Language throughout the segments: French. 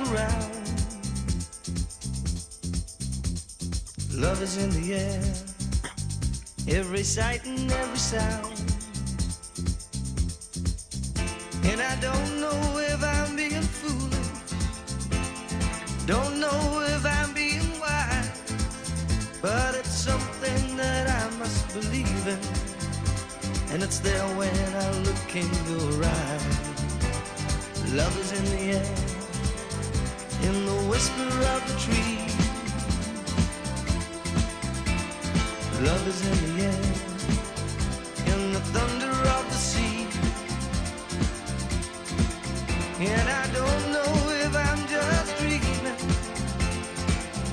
around. Love is in the air, every sight and every sound. And I don't know if I'm being foolish, don't know if I'm being wise, but it's something that I must believe in, and it's there when I look in your eyes. Love is in the air, in the whisper of the tree. Love is in the air, in the thunder of the sea. And I don't know if I'm just dreaming,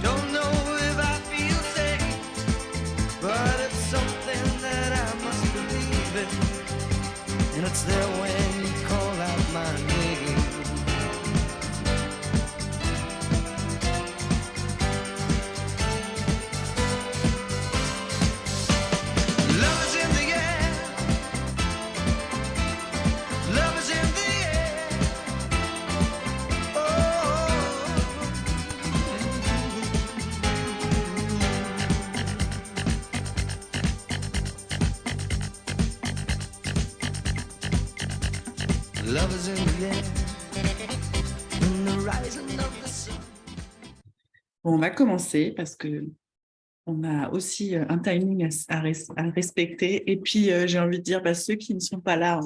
don't know if I feel safe, but it's something that I must believe in, and it's there when you call out my name. Love is in the air, love is in the air. Love is in the air, in the rising of the sun. Bon, on va commencer parce que on a aussi un timing à respecter. Et puis, j'ai envie de dire, ceux qui ne sont pas là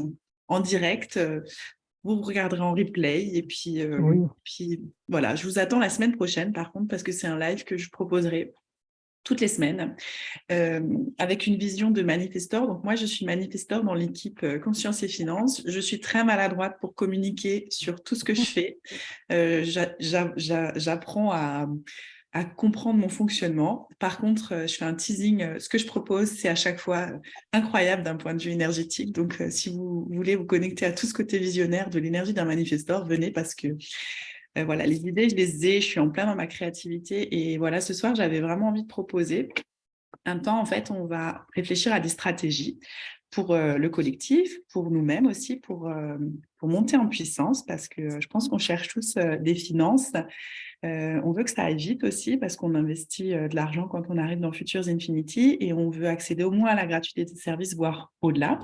en direct, vous regarderez en replay. Et puis, puis, voilà, je vous attends la semaine prochaine, par contre, parce que c'est un live que je proposerai toutes les semaines avec une vision de manifesteur. Donc, moi, je suis manifesteur dans l'équipe Conscience et Finances. Je suis très maladroite pour communiquer sur tout ce que je fais. J'apprends à comprendre mon fonctionnement. Par contre, je fais un teasing. Ce que je propose, c'est à chaque fois incroyable d'un point de vue énergétique. Donc, si vous voulez vous connecter à tout ce côté visionnaire de l'énergie d'un manifesteur, venez parce que voilà, les idées, je les ai, je suis en plein dans ma créativité. Et voilà, ce soir, j'avais vraiment envie de proposer un temps, en fait, on va réfléchir à des stratégies pour le collectif, pour nous-mêmes aussi, pour monter en puissance, parce que je pense qu'on cherche tous des finances. On veut que ça aille vite aussi, parce qu'on investit de l'argent quand on arrive dans Futures Infinity, et on veut accéder au moins à la gratuité des services, voire au-delà.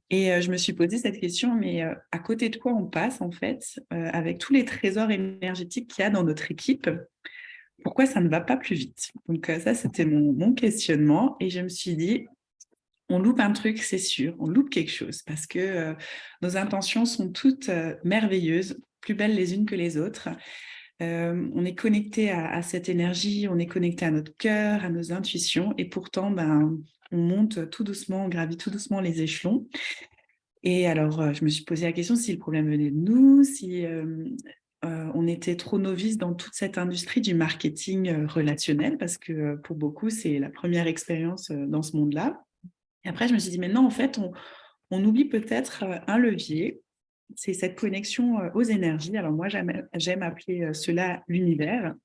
Et je me suis posé cette question, mais à côté de quoi on passe, en fait, avec tous les trésors énergétiques qu'il y a dans notre équipe? Pourquoi ça ne va pas plus vite? Donc ça, c'était mon questionnement. Et je me suis dit, on loupe un truc, c'est sûr, on loupe quelque chose, parce que nos intentions sont toutes merveilleuses, plus belles les unes que les autres. On est connecté à cette énergie, on est connecté à notre cœur, à nos intuitions, et pourtant, on monte tout doucement, on gravit tout doucement les échelons. Et alors, je me suis posé la question si le problème venait de nous, si on était trop novices dans toute cette industrie du marketing relationnel, parce que pour beaucoup, c'est la première expérience dans ce monde-là. Et après, je me suis dit, mais non, en fait, on oublie peut-être un levier, c'est cette connexion aux énergies. Alors moi, j'aime appeler cela l'univers.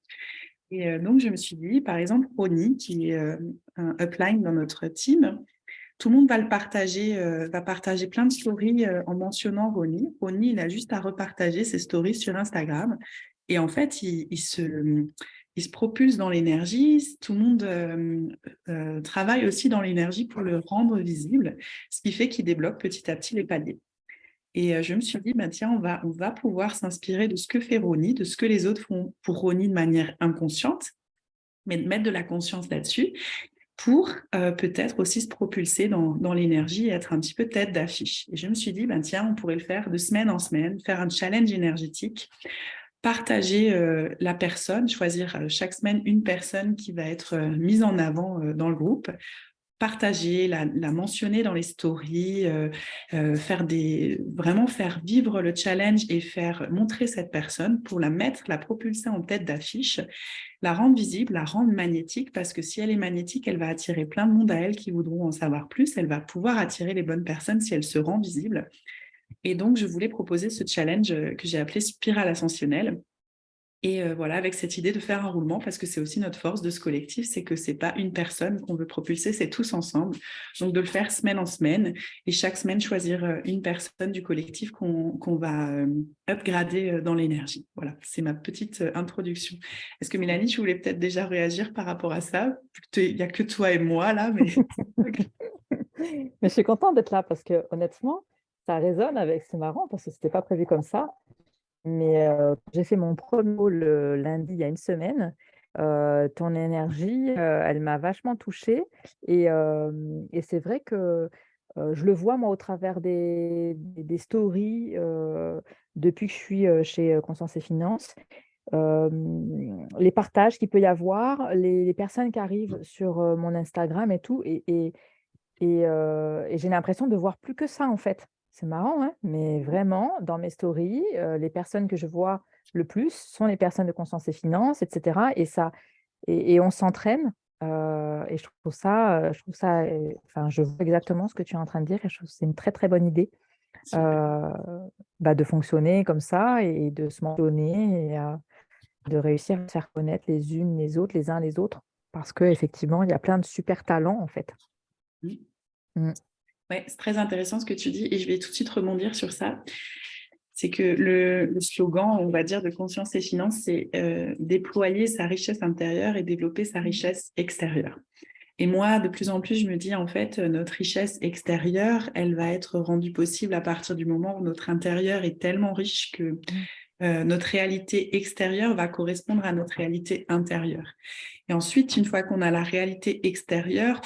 Et donc, je me suis dit, par exemple, Ronnie, qui est un upline dans notre team, tout le monde va va partager plein de stories en mentionnant Ronnie. Ronnie, il a juste à repartager ses stories sur Instagram. Et en fait, il se propulse dans l'énergie. Tout le monde travaille aussi dans l'énergie pour le rendre visible, ce qui fait qu'il débloque petit à petit les paliers. Et je me suis dit, tiens, on va pouvoir s'inspirer de ce que fait Ronnie, de ce que les autres font pour Ronnie de manière inconsciente, mais de mettre de la conscience là-dessus pour peut-être aussi se propulser dans l'énergie et être un petit peu tête d'affiche. Et je me suis dit, tiens, on pourrait le faire de semaine en semaine, faire un challenge énergétique, partager la personne, choisir chaque semaine une personne qui va être mise en avant dans le groupe, partager, la mentionner dans les stories, vraiment faire vivre le challenge et faire montrer cette personne pour la propulser en tête d'affiche, la rendre visible, la rendre magnétique, parce que si elle est magnétique, elle va attirer plein de monde à elle qui voudront en savoir plus, elle va pouvoir attirer les bonnes personnes si elle se rend visible. Et donc, je voulais proposer ce challenge que j'ai appelé Spirale Ascensionnelle. Et voilà, avec cette idée de faire un roulement, parce que c'est aussi notre force de ce collectif, c'est que c'est pas une personne qu'on veut propulser, c'est tous ensemble. Donc de le faire semaine en semaine, et chaque semaine choisir une personne du collectif qu'on va upgrader dans l'énergie. Voilà, c'est ma petite introduction. Est-ce que Mélanie, tu voulais peut-être déjà réagir par rapport à ça? Il n'y a que toi et moi là, mais... Mais je suis contente d'être là parce que honnêtement, ça résonne avec, c'est marrant parce que c'était pas prévu comme ça. Mais j'ai fait mon promo le lundi il y a une semaine. Ton énergie, elle m'a vachement touchée. Et c'est vrai que je le vois moi au travers des stories depuis que je suis chez Conscience et Finance. Les partages qu'il peut y avoir, les personnes qui arrivent sur mon Instagram et tout. Et j'ai l'impression de voir plus que ça, en fait. C'est marrant, hein, mais vraiment, dans mes stories, les personnes que je vois le plus sont les personnes de Conscience et Finance, etc. Et on s'entraîne. Et je trouve ça, enfin, je vois exactement ce que tu es en train de dire et je trouve que c'est une très, très bonne idée euh, de fonctionner comme ça et de se mentionner et de réussir à se faire connaître les unes les autres, les uns les autres, parce qu'effectivement, il y a plein de super talents, en fait. Mm. Ouais, c'est très intéressant ce que tu dis et je vais tout de suite rebondir sur ça. C'est que le slogan, on va dire, de Conscience et Finance, c'est déployer sa richesse intérieure et développer sa richesse extérieure. Et moi, de plus en plus, je me dis, en fait, notre richesse extérieure, elle va être rendue possible à partir du moment où notre intérieur est tellement riche que notre réalité extérieure va correspondre à notre réalité intérieure. Et ensuite, une fois qu'on a la réalité extérieure,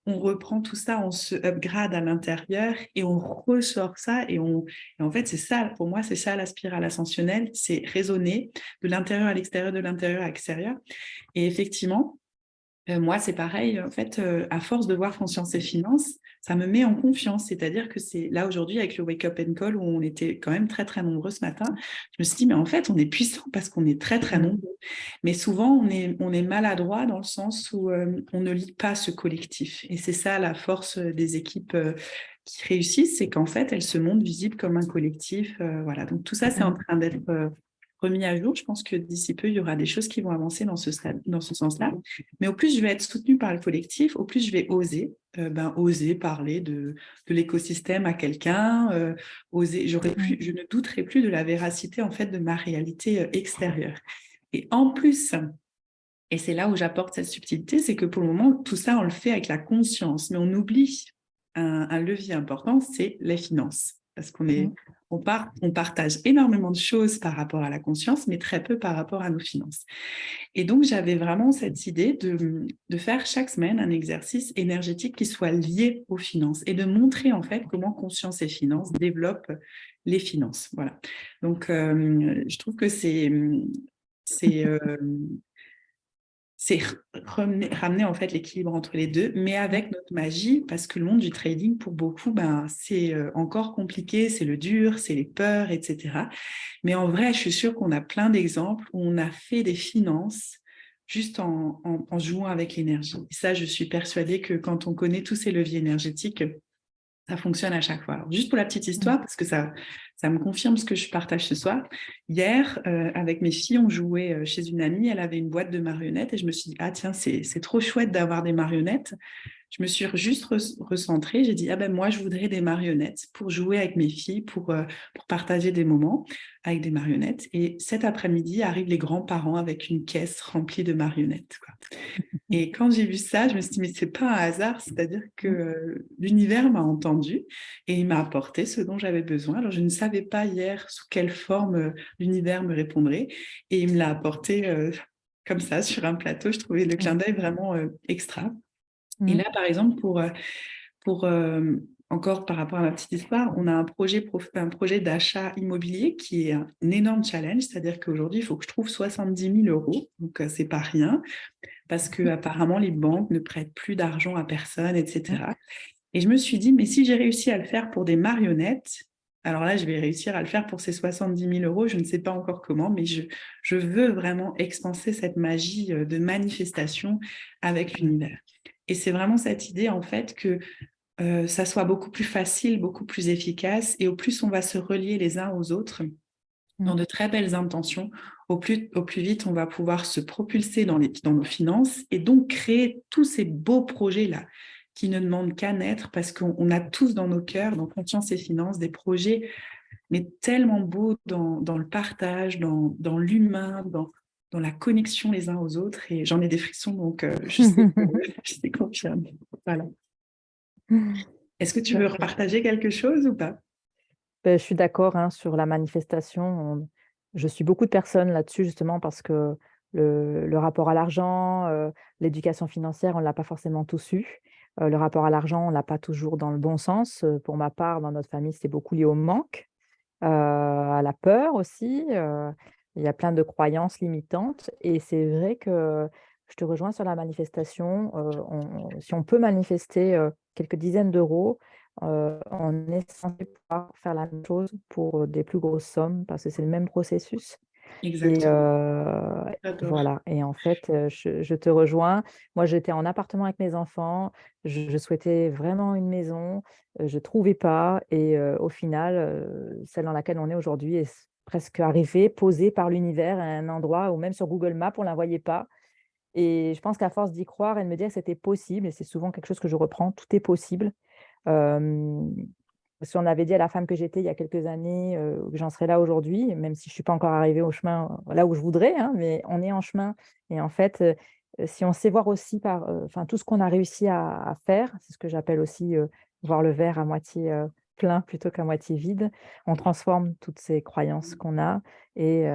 on reprend tout ça, on se upgrade à l'intérieur et on ressort ça. Et en fait, c'est ça, pour moi, c'est ça la spirale ascensionnelle, c'est raisonner de l'intérieur à l'extérieur, de l'intérieur à l'extérieur. Et effectivement, moi, c'est pareil. En fait, à force de voir Conscience et Finance, ça me met en confiance. C'est-à-dire que c'est là aujourd'hui, avec le Wake Up and Call, où on était quand même très, très nombreux ce matin, je me suis dit, mais en fait, on est puissant parce qu'on est très, très nombreux. Mais souvent, on est maladroit dans le sens où on ne lit pas ce collectif. Et c'est ça la force des équipes qui réussissent, c'est qu'en fait, elles se montrent visibles comme un collectif. Voilà. Donc, tout ça, c'est en train d'être remis à jour. Je pense que d'ici peu, il y aura des choses qui vont avancer dans ce sens-là. Mais au plus je vais être soutenue par le collectif, au plus je vais oser parler de l'écosystème à quelqu'un, je ne douterai plus de la véracité en fait de ma réalité extérieure. Et en plus, et c'est là où j'apporte cette subtilité, c'est que pour le moment, tout ça, on le fait avec la conscience, mais on oublie un levier important, c'est les finances. Parce on partage énormément de choses par rapport à la conscience, mais très peu par rapport à nos finances. Et donc, j'avais vraiment cette idée de faire chaque semaine un exercice énergétique qui soit lié aux finances et de montrer en fait comment conscience et finances développent les finances. Voilà. Donc, je trouve que c'est ramener en fait l'équilibre entre les deux, mais avec notre magie, parce que le monde du trading, pour beaucoup, c'est encore compliqué, c'est le dur, c'est les peurs, etc. Mais en vrai, je suis sûre qu'on a plein d'exemples où on a fait des finances juste en jouant avec l'énergie. Et ça, je suis persuadée que quand on connaît tous ces leviers énergétiques, ça fonctionne à chaque fois. Alors, juste pour la petite histoire, parce que ça me confirme ce que je partage ce soir. Hier, avec mes filles, on jouait chez une amie. Elle avait une boîte de marionnettes et je me suis dit, ah tiens, c'est trop chouette d'avoir des marionnettes. Je me suis juste recentrée. J'ai dit, ah ben moi, je voudrais des marionnettes pour jouer avec mes filles, pour partager des moments avec des marionnettes. Et cet après-midi, arrivent les grands-parents avec une caisse remplie de marionnettes, quoi. Et quand j'ai vu ça, je me suis dit, mais c'est pas un hasard, c'est-à-dire que l'univers m'a entendu et il m'a apporté ce dont j'avais besoin. Alors, je ne savais pas hier sous quelle forme l'univers me répondrait et il me l'a apporté comme ça sur un plateau. Je trouvais le clin d'œil vraiment extra. Et là, par exemple, pour encore par rapport à ma petite histoire, on a un projet d'achat immobilier qui est un énorme challenge, c'est-à-dire qu'aujourd'hui, il faut que je trouve 70 000 €, donc c'est pas rien, parce que apparemment les banques ne prêtent plus d'argent à personne, etc. Et je me suis dit, mais si j'ai réussi à le faire pour des marionnettes, alors là, je vais réussir à le faire pour ces 70 000 €. Je ne sais pas encore comment, mais je veux vraiment expanser cette magie de manifestation avec l'univers. Et c'est vraiment cette idée, en fait, que ça soit beaucoup plus facile, beaucoup plus efficace. Et au plus on va se relier les uns aux autres, dans de très belles intentions, au plus vite, on va pouvoir se propulser dans nos finances et donc créer tous ces beaux projets-là qui ne demandent qu'à naître parce qu'on a tous dans nos cœurs, dans Conscience et Finances, des projets, mais tellement beaux dans le partage, dans l'humain, dans la connexion les uns aux autres. Et j'en ai des frissons, donc je sais confirme. Voilà. Est-ce que tu veux repartager quelque chose ou pas? Je suis d'accord sur la manifestation. Je suis beaucoup de personnes là-dessus justement parce que le rapport à l'argent, l'éducation financière, on ne l'a pas forcément tous eu. Le rapport à l'argent, on ne l'a pas toujours dans le bon sens. Pour ma part, dans notre famille, c'est beaucoup lié au manque, à la peur aussi. Il y a plein de croyances limitantes et c'est vrai que je te rejoins sur la manifestation. Si on peut manifester quelques dizaines d'euros, on est censé pouvoir faire la même chose pour des plus grosses sommes parce que c'est le même processus. Et Exactement. J'adore. voilà. Et en fait, je te rejoins. Moi, j'étais en appartement avec mes enfants. Je souhaitais vraiment une maison. Je ne trouvais pas. Et au final, celle dans laquelle on est aujourd'hui est presque arrivée, posée par l'univers à un endroit où même sur Google Maps, on ne la voyait pas. Et je pense qu'à force d'y croire et de me dire que c'était possible, et c'est souvent quelque chose que je reprends, tout est possible. Si on avait dit à la femme que j'étais il y a quelques années que j'en serais là aujourd'hui, même si je ne suis pas encore arrivée au chemin là où je voudrais, mais on est en chemin. Et en fait, si on sait voir aussi par tout ce qu'on a réussi à faire, c'est ce que j'appelle aussi voir le verre à moitié plein plutôt qu'à moitié vide, on transforme toutes ces croyances qu'on a et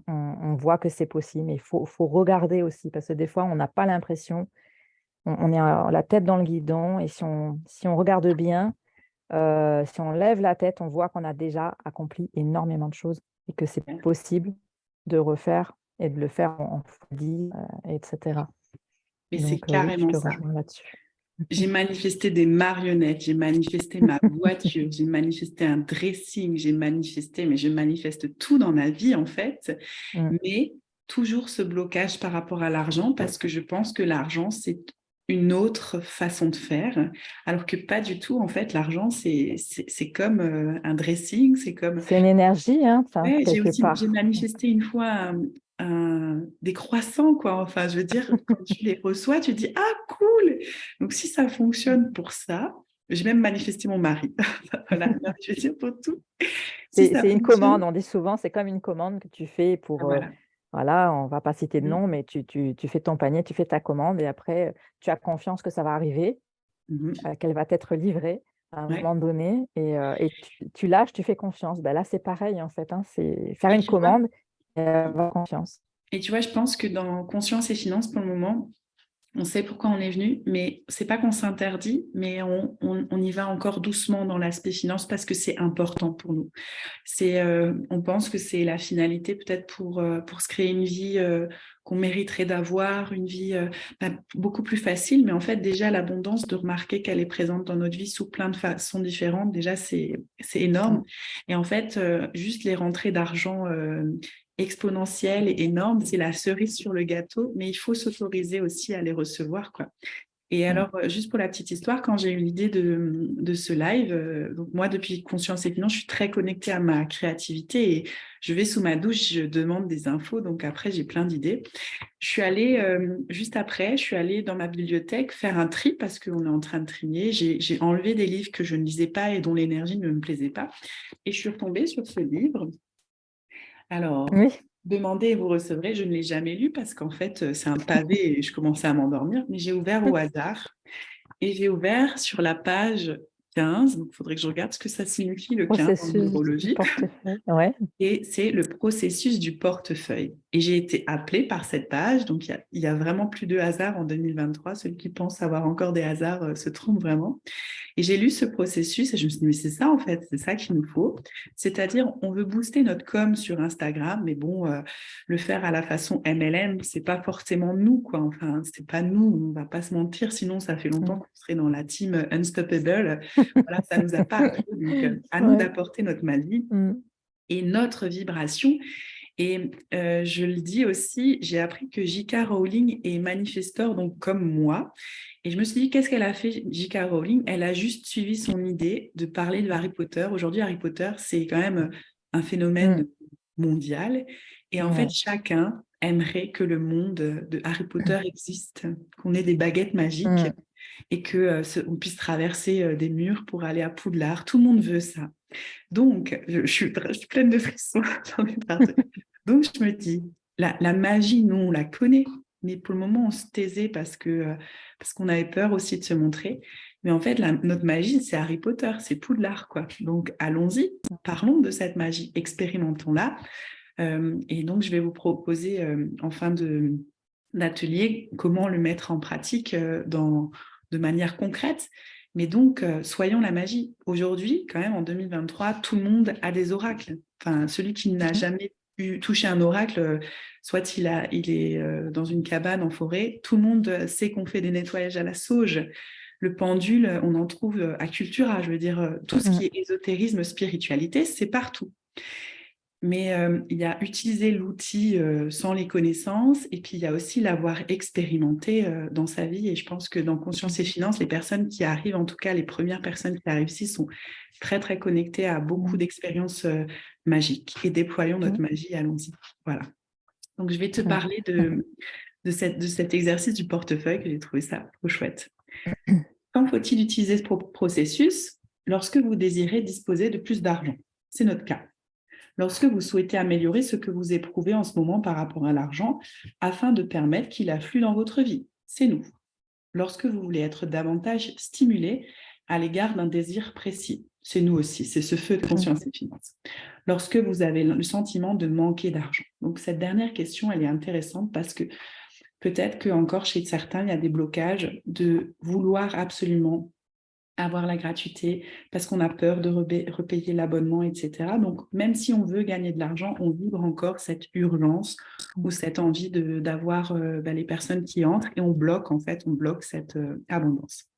on voit que c'est possible. Mais il faut regarder aussi parce que des fois, on n'a pas l'impression, on est la tête dans le guidon et si on regarde bien, si on lève la tête, on voit qu'on a déjà accompli énormément de choses et que c'est possible de refaire et de le faire en x10, etc. Mais c'est Donc oui, je carrément te ça. rejoins là-dessus. J'ai manifesté des marionnettes, j'ai manifesté ma voiture, j'ai manifesté un dressing, mais je manifeste tout dans ma vie en fait, mais toujours ce blocage par rapport à l'argent parce que je pense que l'argent c'est une autre façon de faire, alors que pas du tout en fait, l'argent c'est comme un dressing, c'est comme... C'est une énergie, Ouais, quelque j'ai part. manifesté une fois des croissants, quoi. Enfin, je veux dire, quand tu les reçois, tu dis, ah, cool! Donc, si ça fonctionne pour ça, j'ai même manifesté mon mari. Voilà, non, je veux dire, pour tout. Si ça C'est une fonctionne, commande, on dit souvent, c'est comme une commande que tu fais ah, pour, voilà. voilà, on ne va pas citer de Mhm, nom, mais tu fais ton panier, tu fais ta commande et après, tu as confiance que ça va arriver, mhm. qu'elle va être livrée à un Ouais. moment donné et tu lâches, tu fais confiance. Ben là, c'est pareil en fait, c'est faire Et une tu vois, commande et avoir confiance. je pense que dans Conscience et Finances, pour le moment, on sait pourquoi on est venu, mais c'est pas qu'on s'interdit, mais on y va encore doucement dans l'aspect finance parce que c'est important pour nous. On pense que c'est la finalité peut-être pour se créer une vie qu'on mériterait d'avoir, une vie beaucoup plus facile, mais en fait déjà l'abondance de remarquer qu'elle est présente dans notre vie sous plein de façons différentes, déjà c'est énorme. Et en fait, juste les rentrées d'argent exponentielles et énormes, c'est la cerise sur le gâteau, mais il faut s'autoriser aussi à les recevoir, quoi. Et alors, juste pour la petite histoire, quand j'ai eu l'idée de ce live, donc moi, depuis Conscience et Finance, je suis très connectée à ma créativité et je vais sous ma douche, je demande des infos, donc après, j'ai plein d'idées. Je suis allée, juste après, je suis allée dans ma bibliothèque faire un tri parce qu'on est en train de trier. J'ai enlevé des livres que je ne lisais pas et dont l'énergie ne me plaisait pas. Et je suis retombée sur ce livre. Alors, Oui, demandez et vous recevrez, je ne l'ai jamais lu parce qu'en fait, c'est un pavé et je commençais à m'endormir, mais j'ai ouvert au hasard et j'ai ouvert sur la page 15, donc il faudrait que je regarde ce que ça signifie le 15 en processus du numérologie, portefeuille. Ouais. et c'est le processus du portefeuille. Et j'ai été appelée par cette page, donc il y a vraiment plus de hasard en 2023, ceux qui pensent avoir encore des hasards se trompent vraiment. Et j'ai lu ce processus et je me suis dit, mais c'est ça en fait, c'est ça qu'il nous faut. C'est-à-dire, on veut booster notre com sur Instagram, mais bon, le faire à la façon MLM, c'est pas forcément nous, quoi. Enfin, c'est pas nous, on va pas se mentir, sinon ça fait longtemps qu'on serait dans la team Unstoppable. Voilà, ça nous a pas appris, donc à nous Ouais. d'apporter notre magie et notre vibration. Et je le dis aussi, j'ai appris que J.K. Rowling est manifesteur, donc comme moi. Et je me suis dit, qu'est-ce qu'elle a fait, J.K. Rowling? Elle a juste suivi son idée de parler de Harry Potter. Aujourd'hui, Harry Potter, c'est quand même un phénomène mondiale. Et en fait, chacun aimerait que le monde de Harry Potter existe, qu'on ait des baguettes magiques et que on puisse traverser des murs pour aller à Poudlard. Tout le monde veut ça. Donc, je suis pleine de frissons. J'en ai partout. Donc, je me dis, la magie, nous, on la connaît, mais pour le moment, on se taisait parce qu'on avait peur aussi de se montrer. Mais en fait, notre magie, c'est Harry Potter, c'est Poudlard, quoi. Donc, allons-y, parlons de cette magie, expérimentons-la. Et donc, je vais vous proposer en fin d'atelier comment le mettre en pratique de manière concrète. Mais donc, soyons la magie. Aujourd'hui, quand même, en 2023, tout le monde a des oracles. Enfin, celui qui n'a jamais touché un oracle, soit il est dans une cabane en forêt, tout le monde sait qu'on fait des nettoyages à la sauge. Le pendule, on en trouve à Cultura. Je veux dire, tout ce qui est ésotérisme, spiritualité, c'est partout. Mais il y a utiliser l'outil sans les connaissances et puis il y a aussi l'avoir expérimenté dans sa vie. Et je pense que dans Conscience et Finances, les personnes qui arrivent, en tout cas les premières personnes qui arrivent ici, sont très, très connectées à beaucoup d'expériences magiques. Et déployons notre magie, allons-y. Voilà. Donc, je vais te parler de cet exercice du portefeuille que j'ai trouvé ça trop chouette. Quand faut-il utiliser ce processus? Lorsque vous désirez disposer de plus d'argent. C'est notre cas. Lorsque vous souhaitez améliorer ce que vous éprouvez en ce moment par rapport à l'argent, afin de permettre qu'il afflue dans votre vie. C'est nous. Lorsque vous voulez être davantage stimulé à l'égard d'un désir précis. C'est nous aussi, c'est ce feu de conscience et finances. Lorsque vous avez le sentiment de manquer d'argent. Donc cette dernière question, elle est intéressante parce que peut-être qu'encore chez certains, il y a des blocages de vouloir absolument avoir la gratuité parce qu'on a peur de repayer l'abonnement, etc. Donc, même si on veut gagner de l'argent, on vibre encore cette urgence ou cette envie d'avoir les personnes qui entrent et on bloque cette abondance.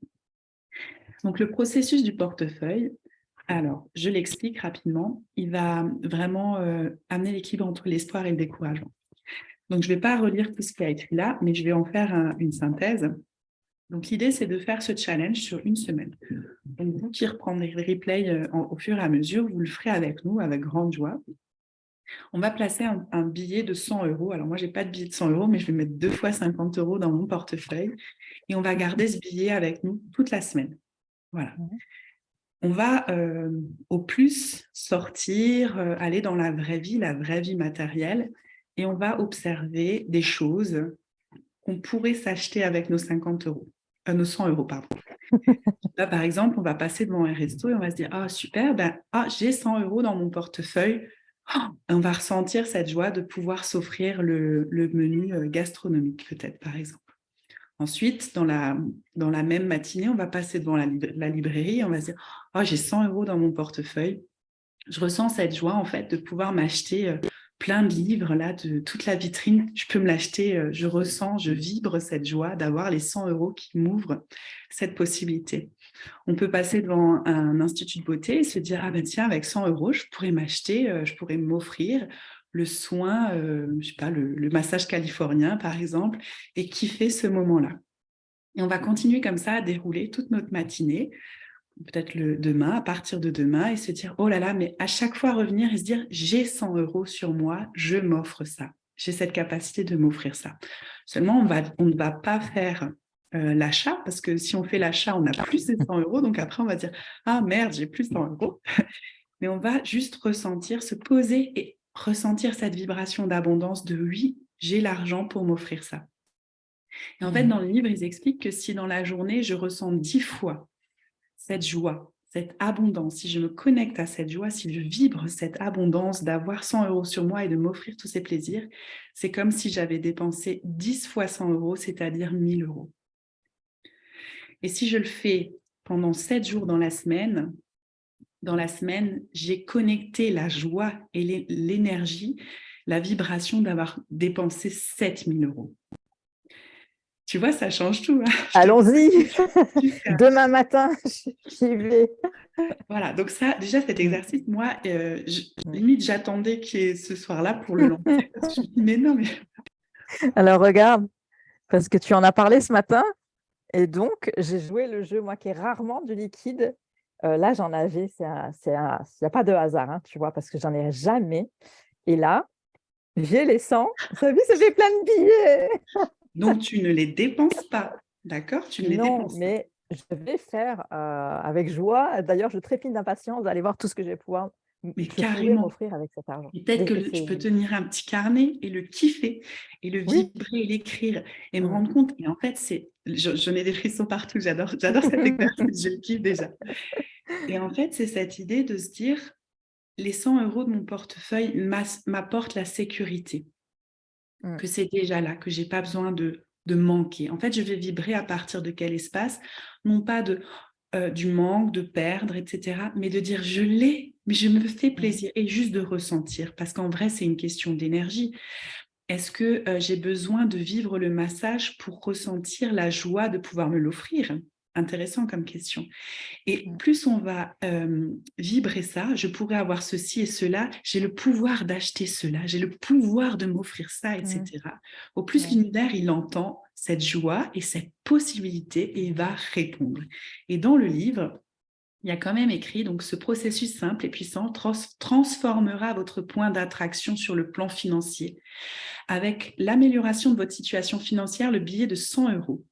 Donc, le processus du portefeuille, alors, je l'explique rapidement, il va vraiment amener l'équilibre entre l'espoir et le découragement. Donc, je ne vais pas relire tout ce qui a écrit là, mais je vais en faire une synthèse. Donc, l'idée, c'est de faire ce challenge sur une semaine. Donc, vous qui reprendrez les replays au fur et à mesure, vous le ferez avec nous, avec grande joie. On va placer un billet de 100 €. Alors, moi, je n'ai pas de billet de 100 €, mais je vais mettre 2 fois 50 € dans mon portefeuille. Et on va garder ce billet avec nous toute la semaine. Voilà. On va au plus sortir, aller dans la vraie vie matérielle. Et on va observer des choses qu'on pourrait s'acheter avec nos 50 €. Nos 100 €, pardon. Là, par exemple, on va passer devant un resto et on va se dire « Ah, super, j'ai 100 € dans mon portefeuille. » On va ressentir cette joie de pouvoir s'offrir le menu gastronomique, peut-être, par exemple. Ensuite, dans la même matinée, on va passer devant la librairie et on va se dire « Ah, j'ai 100 € dans mon portefeuille. » Je ressens cette joie, en fait, de pouvoir m'acheter plein de livres, là, de toute la vitrine. Je peux me l'acheter, je vibre cette joie d'avoir les 100 € qui m'ouvrent cette possibilité. On peut passer devant un institut de beauté et se dire « Ah ben tiens, avec 100 €, je pourrais m'acheter, je pourrais m'offrir le soin, je sais pas, le massage californien, par exemple, et kiffer ce moment-là. » Et on va continuer comme ça à dérouler toute notre matinée, peut-être demain, à partir de demain, et se dire « Oh là là, mais à chaque fois revenir et se dire « J'ai 100 € sur moi, je m'offre ça. J'ai cette capacité de m'offrir ça. » Seulement, on ne va pas faire l'achat, parce que si on fait l'achat, on a plus de 100 €, donc après, on va dire « Ah merde, j'ai plus 100 €. » Mais on va juste ressentir, se poser et ressentir cette vibration d'abondance de « Oui, j'ai l'argent pour m'offrir ça. » Et en fait, dans le livre, ils expliquent que si dans la journée, je ressens 10 fois cette joie, cette abondance, si je me connecte à cette joie, si je vibre cette abondance d'avoir 100 € sur moi et de m'offrir tous ces plaisirs, c'est comme si j'avais dépensé 10 fois 100 €, c'est-à-dire 1 000 €. Et si je le fais pendant 7 jours dans la semaine, j'ai connecté la joie et l'énergie, la vibration d'avoir dépensé 7 000 €. Tu vois, ça change tout. Hein. Allons-y. Demain matin, j'y vais. Voilà, donc ça, déjà cet exercice, moi, limite, j'attendais qu'il y ait ce soir-là pour le lancer. Parce que je me dis, mais non, mais... Alors regarde, parce que tu en as parlé ce matin, et donc j'ai joué le jeu, moi qui est rarement du liquide. Là, j'en avais, il n'y a pas de hasard, hein, tu vois, parce que j'en ai jamais. Et là, j'ai les 100. Vous savez, ça fait plein de billets. Donc, tu ne les dépenses pas, d'accord? Tu ne les Non, dépenses pas. mais je vais faire avec joie. D'ailleurs, je trépigne d'impatience d'aller voir tout ce que Mais je pourrais carrément. m'offrir avec cet argent. Et peut-être que je peux tenir un petit carnet et le kiffer et le Oui. vibrer et l'écrire et me Mm. rendre compte. Et en fait, j'en ai des frissons partout. J'adore cet exercice. Je le kiffe déjà. Et en fait, c'est cette idée de se dire, les 100 euros de mon portefeuille m'apportent la sécurité, Mm. que c'est déjà là, que j'ai pas besoin de manquer. En fait, je vais vibrer à partir de quel espace? Non pas du manque, de perdre, etc., mais de dire je l'ai, mais je me fais plaisir et juste de ressentir, parce qu'en vrai, c'est une question d'énergie. Est-ce que j'ai besoin de vivre le massage pour ressentir la joie de pouvoir me l'offrir? Intéressant comme question. Et plus on va vibrer ça, je pourrais avoir ceci et cela, j'ai le pouvoir d'acheter cela, j'ai le pouvoir de m'offrir ça, etc. Au plus l'univers, il entend cette joie et cette possibilité et il va répondre. Et dans le livre, il y a quand même écrit, donc ce processus simple et puissant transformera votre point d'attraction sur le plan financier. Avec l'amélioration de votre situation financière, le billet de 100 euros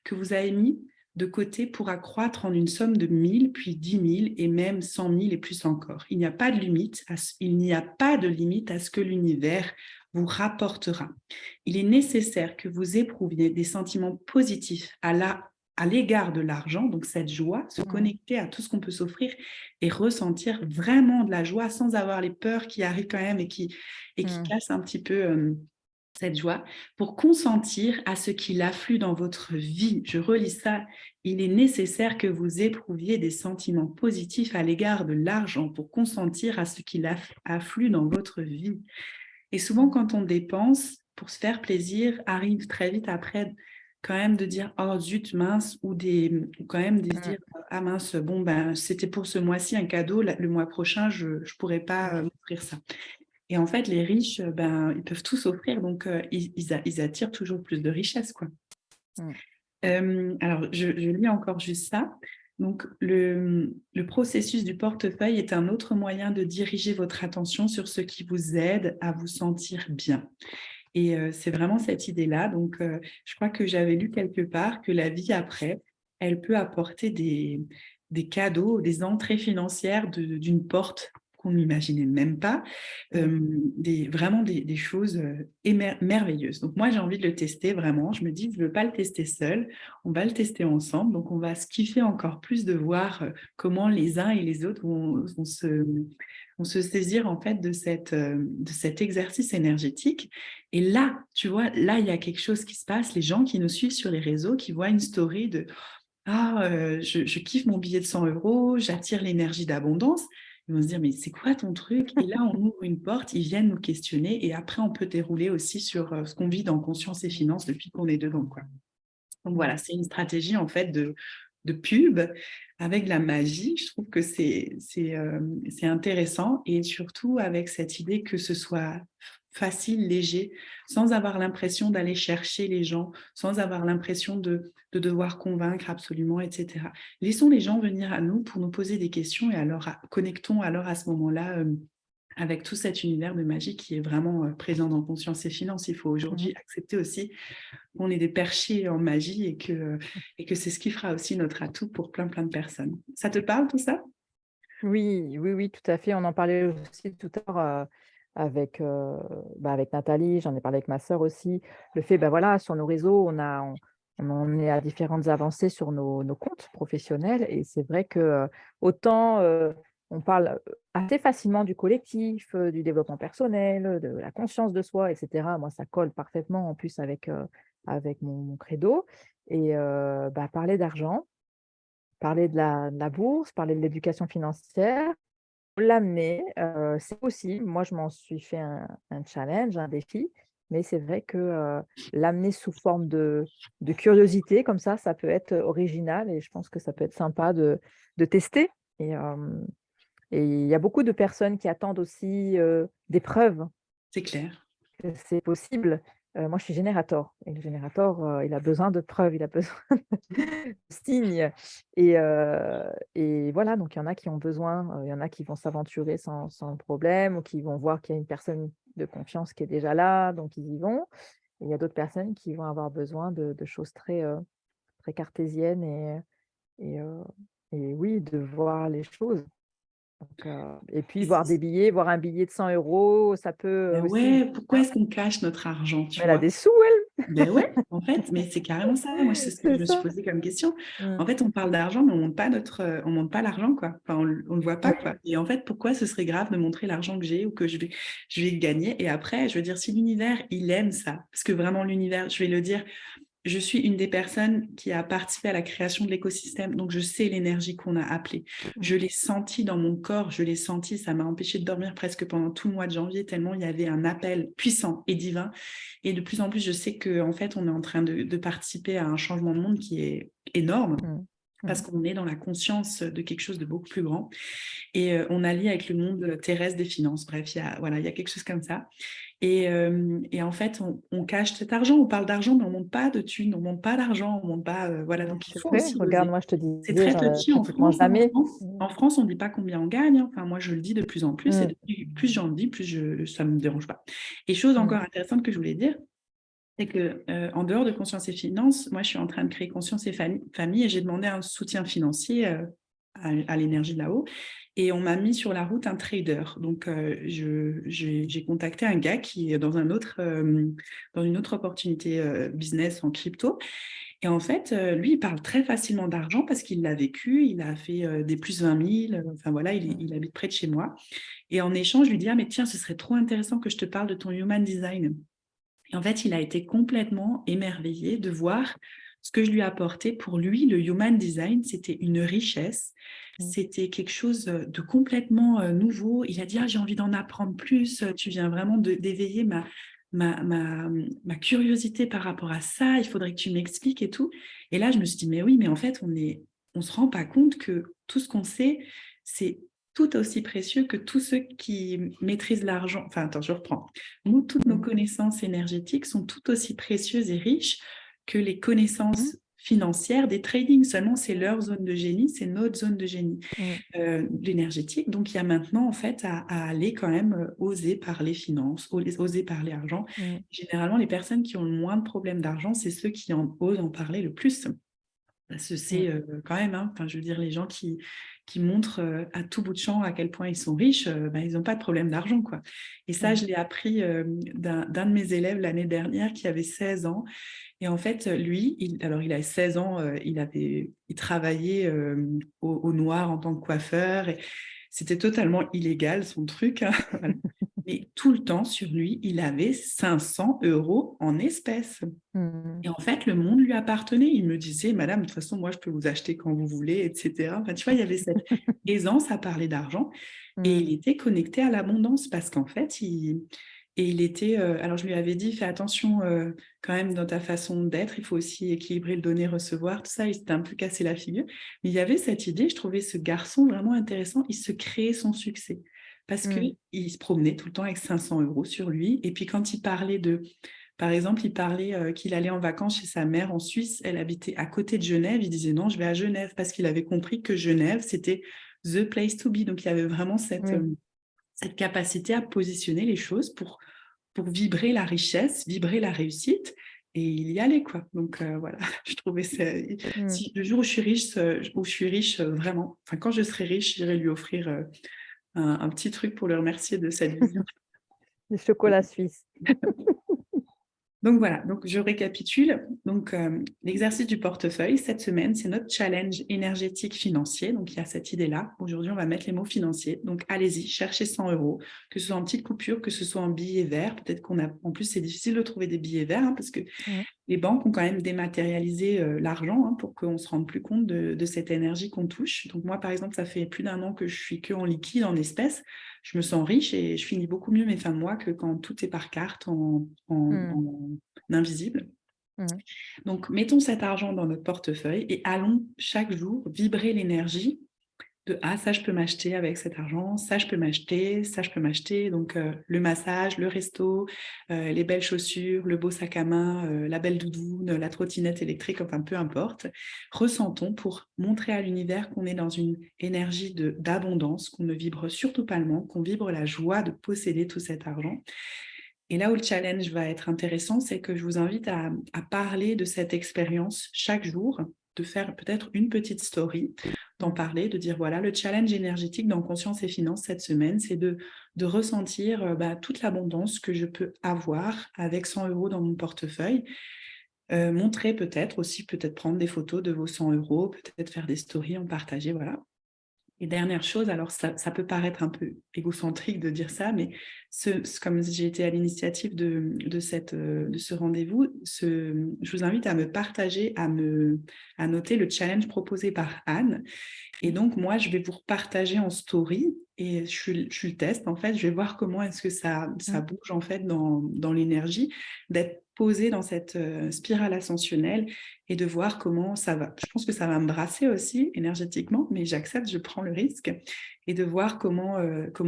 que vous avez mis de côté pourra croître en une somme de 1000, puis 10 000 et même 100 000 et plus encore. Il n'y a pas de limite à ce que l'univers vous rapportera. Il est nécessaire que vous éprouviez des sentiments positifs à l'égard de l'argent, donc cette joie, se connecter à tout ce qu'on peut s'offrir et ressentir vraiment de la joie sans avoir les peurs qui arrivent quand même et qui cassent un petit peu cette joie, pour consentir à ce qu'il afflue dans votre vie. Je relis ça. Il est nécessaire que vous éprouviez des sentiments positifs à l'égard de l'argent pour consentir à ce qu'il afflue dans votre vie. Et souvent, quand on dépense pour se faire plaisir, arrive très vite après quand même de dire oh zut mince ou quand même de se dire ah mince bon ben c'était pour ce mois-ci un cadeau, le mois prochain je pourrais pas m'offrir ça. Et en fait, les riches, ils peuvent tout s'offrir, donc ils attirent toujours plus de richesse, quoi. Alors, je lis encore juste ça. Donc, le processus du portefeuille est un autre moyen de diriger votre attention sur ce qui vous aide à vous sentir bien. Et c'est vraiment cette idée-là. Donc, je crois que j'avais lu quelque part que la vie après, elle peut apporter des cadeaux, des entrées financières d'une porte qu'on n'imaginait même pas, vraiment des choses merveilleuses. Donc moi, j'ai envie de le tester vraiment. Je me dis, je ne veux pas le tester seul, on va le tester ensemble. Donc on va se kiffer encore plus de voir comment les uns et les autres vont se saisir en fait de cet exercice énergétique. Et là, tu vois, là, il y a quelque chose qui se passe. Les gens qui nous suivent sur les réseaux, qui voient une story de je kiffe mon billet de 100 euros, j'attire l'énergie d'abondance. Ils vont se dire, mais c'est quoi ton truc? Et là, on ouvre une porte, ils viennent nous questionner et après, on peut dérouler aussi sur ce qu'on vit dans Conscience et Finances depuis qu'on est dedans, quoi. Donc voilà, c'est une stratégie en fait de pub avec de la magie. Je trouve que c'est intéressant et surtout avec cette idée que ce soit facile, léger, sans avoir l'impression d'aller chercher les gens, sans avoir l'impression de devoir convaincre absolument, etc. Laissons les gens venir à nous pour nous poser des questions et alors connectons alors à ce moment-là avec tout cet univers de magie qui est vraiment présent dans Conscience et Finances. Il faut aujourd'hui accepter aussi qu'on est des perchés en magie et que c'est ce qui fera aussi notre atout pour plein de personnes. Ça te parle tout ça? Oui, oui, oui, tout à fait. On en parlait aussi tout à l'heure avec, avec Nathalie, j'en ai parlé avec ma sœur aussi. Le fait, voilà, sur nos réseaux, on en est à différentes avancées sur nos comptes professionnels et c'est vrai que autant on parle assez facilement du collectif, du développement personnel, de la conscience de soi, etc. Moi, ça colle parfaitement en plus avec mon credo. Et parler d'argent, parler de la bourse, parler de l'éducation financière, l'amener, c'est possible. Moi, je m'en suis fait un challenge, un défi, mais c'est vrai que, l'amener sous forme de curiosité comme ça peut être original et je pense que ça peut être sympa de tester et il y a beaucoup de personnes qui attendent aussi, des preuves C'est clair. que c'est possible. Moi, je suis générateur et le générateur, il a besoin de preuves, il a besoin de signes et voilà, donc il y en a qui ont besoin, il y en a qui vont s'aventurer sans problème ou qui vont voir qu'il y a une personne de confiance qui est déjà là, donc ils y vont. Et il y a d'autres personnes qui vont avoir besoin de choses très cartésiennes et heu et oui, de voir les choses. Donc et puis voir un billet de 100 €, ça peut Ben aussi ouais, pourquoi est-ce qu'on cache notre argent, mais tu elle a vois? des sous elle! Ben ouais, en fait, mais c'est carrément ça. Moi, c'est ce que je C'est me suis ça. posé comme question. Mmh. En fait, on parle d'argent, mais on montre pas l'argent, quoi. Enfin, on le voit pas, Oui. quoi. Et en fait, pourquoi ce serait grave de montrer l'argent que j'ai ou que je vais gagner? Et après, je veux dire, si l'univers, il aime ça, parce que vraiment l'univers, je vais le dire, je suis une des personnes qui a participé à la création de l'écosystème, donc je sais l'énergie qu'on a appelée. Je Mmh. l'ai senti dans mon corps, je l'ai senti, ça m'a empêché de dormir presque pendant tout le mois de janvier, tellement il y avait un appel puissant et divin. Et de plus en plus, je sais qu'en fait, on est en train de participer à un changement de monde qui est énorme, Mmh. parce Mmh. qu'on est dans la conscience de quelque chose de beaucoup plus grand. Et on allie avec le monde terrestre des finances. Bref, voilà, il y a quelque chose comme ça. Et en fait, on cache cet argent, on parle d'argent, mais on ne monte pas de thunes, on ne monte pas d'argent, on ne monte pas. Voilà, donc il C'est faut vrai, aussi regarde, oser. moi je te C'est disais, très j'en avais petit en pratiquement France, hein. jamais. En France, on ne dit pas combien on gagne, hein. Enfin, moi, je le dis de plus en plus, et Mmh. plus j'en dis, ça ne me dérange pas. Et chose Mmh. encore intéressante que je voulais dire, c'est que en dehors de Conscience et Finances, moi, je suis en train de créer Conscience et Famille, et j'ai demandé un soutien financier à l'énergie de là-haut. Et on m'a mis sur la route un trader. Donc, j'ai contacté un gars qui est dans une autre opportunité business en crypto. Et en fait, lui, il parle très facilement d'argent parce qu'il l'a vécu. Il a fait des plus 20 000. Enfin, voilà, il habite près de chez moi. Et en échange, je lui dis, ah, mais tiens, ce serait trop intéressant que je te parle de ton human design. Et en fait, il a été complètement émerveillé de voir ce que je lui ai apporté. Pour lui, le human design, c'était une richesse, Mmh. c'était quelque chose de complètement nouveau. Il a dit, ah, j'ai envie d'en apprendre plus, tu viens vraiment d'éveiller ma curiosité par rapport à ça, il faudrait que tu m'expliques et tout. Et là, je me suis dit, mais oui, mais en fait, on se rend pas compte que tout ce qu'on sait, c'est tout aussi précieux que tous ceux qui maîtrisent l'argent. Enfin, attends, je reprends. Nous, toutes nos Mmh. connaissances énergétiques sont tout aussi précieuses et riches que les Mmh. connaissances financières des trading. Seulement, c'est leur zone de génie, c'est notre zone de génie Mmh. l'énergétique. Donc, il y a maintenant, en fait, à aller quand même oser parler finance, oser parler argent. Mmh. Généralement, les personnes qui ont le moins de problèmes d'argent, c'est ceux qui osent en parler le plus. Parce que c'est Mmh. quand même, hein, enfin, je veux dire, les gens qui montrent à tout bout de champ à quel point ils sont riches, ben, ils n'ont pas de problème d'argent, quoi. Et ça, Mmh. je l'ai appris d'un de mes élèves l'année dernière qui avait 16 ans. Et en fait, lui, alors il a 16 ans, il travaillait au noir en tant que coiffeur. Et c'était totalement illégal, son truc, hein. Voilà. Mais tout le temps, sur lui, il avait 500 € en espèces. Mmh. Et en fait, le monde lui appartenait. Il me disait, Madame, de toute façon, moi, je peux vous acheter quand vous voulez, etc. Enfin, tu vois, il y avait cette aisance à parler d'argent et Mmh. il était connecté à l'abondance parce qu'en fait, il était. Alors, je lui avais dit, fais attention quand même dans ta façon d'être. Il faut aussi équilibrer le donner-recevoir, tout ça. Il s'était un peu cassé la figure. Mais il y avait cette idée, je trouvais ce garçon vraiment intéressant. Il se créait son succès parce Mmh. qu'il se promenait tout le temps avec 500 € sur lui. Et puis, quand il parlait par exemple, il parlait qu'il allait en vacances chez sa mère en Suisse. Elle habitait à côté de Genève. Il disait non, je vais à Genève parce qu'il avait compris que Genève, c'était the place to be. Donc, il y avait vraiment Oui. cette capacité à positionner les choses pour vibrer la richesse, vibrer la réussite. Et il y allait, quoi. Donc, voilà, je trouvais ça. Mmh. Si, le jour où je suis riche vraiment, enfin, quand je serai riche, j'irai lui offrir un petit truc pour le remercier de cette vision. Du chocolat suisse. Donc voilà, donc je récapitule. Donc l'exercice du portefeuille, cette semaine, c'est notre challenge énergétique financier. Donc il y a cette idée-là. Aujourd'hui, on va mettre les mots financiers. Donc allez-y, cherchez 100 €, que ce soit en petite coupure, que ce soit en billets verts. Peut-être en plus, c'est difficile de trouver des billets verts, hein, parce que Mmh. les banques ont quand même dématérialisé l'argent, hein, pour qu'on se rende plus compte de cette énergie qu'on touche. Donc moi, par exemple, ça fait plus d'1 an que je suis que en liquide, en espèces. Je me sens riche et je finis beaucoup mieux mes fins de mois que quand tout est par carte, Mmh. en invisible. Mmh. Donc, mettons cet argent dans notre portefeuille et allons chaque jour vibrer l'énergie de ah, ça je peux m'acheter avec cet argent, ça je peux m'acheter, ça je peux m'acheter. Donc le massage, le resto, les belles chaussures, le beau sac à main, la belle doudoune, la trottinette électrique, enfin peu importe. Ressentons pour montrer à l'univers qu'on est dans une énergie d'abondance, qu'on ne vibre surtout pas le manque, qu'on vibre la joie de posséder tout cet argent. Et là où le challenge va être intéressant, c'est que je vous invite à parler de cette expérience chaque jour, de faire peut-être une petite story, d'en parler, de dire voilà, le challenge énergétique dans Conscience et Finances cette semaine, c'est de ressentir toute l'abondance que je peux avoir avec 100 € dans mon portefeuille. Montrer peut-être aussi, peut-être prendre des photos de vos 100 €, peut-être faire des stories, en partager, voilà. Et dernière chose, alors ça peut paraître un peu égocentrique de dire ça, mais comme j'ai été à l'initiative de ce rendez-vous, je vous invite à me partager, à noter le challenge proposé par Anne. Et donc, moi, je vais vous repartager en story et je suis le test, en fait. Je vais voir comment est-ce que ça bouge, en fait, dans l'énergie, d'être posée dans cette spirale ascensionnelle et de voir comment ça va. Je pense que ça va me brasser aussi énergétiquement, mais j'accepte, je prends le risque et de voir comment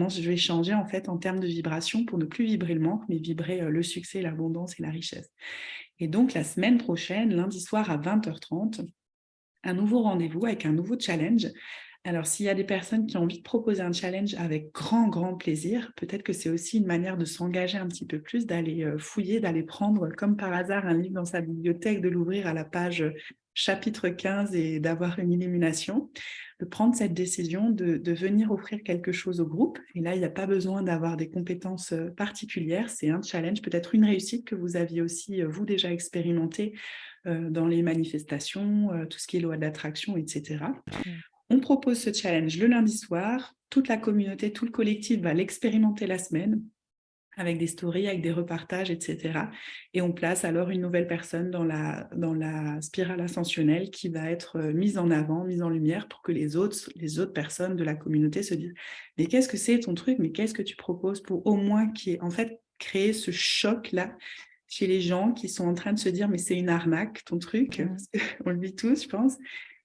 je vais changer, en fait, en termes de vibration pour ne plus vibrer le manque, mais vibrer le succès, l'abondance et la richesse. Et donc, la semaine prochaine, lundi soir à 20h30, un nouveau rendez-vous avec un nouveau challenge. Alors, s'il y a des personnes qui ont envie de proposer un challenge avec grand, grand plaisir, peut-être que c'est aussi une manière de s'engager un petit peu plus, d'aller fouiller, d'aller prendre comme par hasard un livre dans sa bibliothèque, de l'ouvrir à la page chapitre 15 et d'avoir une illumination, de prendre cette décision de venir offrir quelque chose au groupe. Et là, il n'y a pas besoin d'avoir des compétences particulières, c'est un challenge, peut-être une réussite que vous aviez aussi, vous, déjà expérimenté dans les manifestations, tout ce qui est loi de l'attraction, etc. On propose ce challenge le lundi soir. Toute la communauté, tout le collectif va l'expérimenter la semaine avec des stories, avec des repartages, etc. Et on place alors une nouvelle personne dans la spirale ascensionnelle qui va être mise en avant, mise en lumière pour que les autres personnes de la communauté se disent « Mais qu'est-ce que c'est ton truc? Mais qu'est-ce que tu proposes ?» pour au moins en fait, créer ce choc-là chez les gens qui sont en train de se dire « Mais c'est une arnaque, ton truc. » On le vit tous, je pense.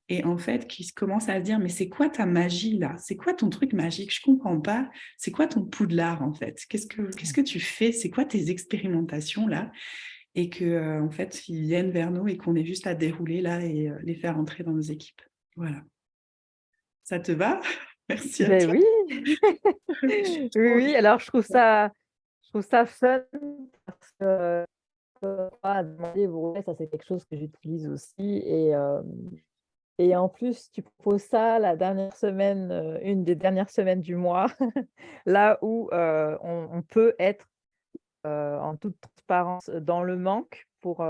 Et en fait, qui commencent à se dire, mais c'est quoi ta magie là? C'est quoi ton truc magique? Je comprends pas. C'est quoi ton poudlard en fait? Qu'est-ce que tu fais? C'est quoi tes expérimentations là? Et que en fait, ils viennent vers nous et qu'on ait juste à dérouler là et les faire entrer dans nos équipes. Voilà. Ça te va? Merci à Ben toi. oui, oui, oui. Alors je trouve ça fun parce que à demander, ouais, ça c'est quelque chose que j'utilise aussi et en plus tu proposes ça la dernière semaine, une des dernières semaines du mois, là où, on peut être, en toute transparence dans le manque pour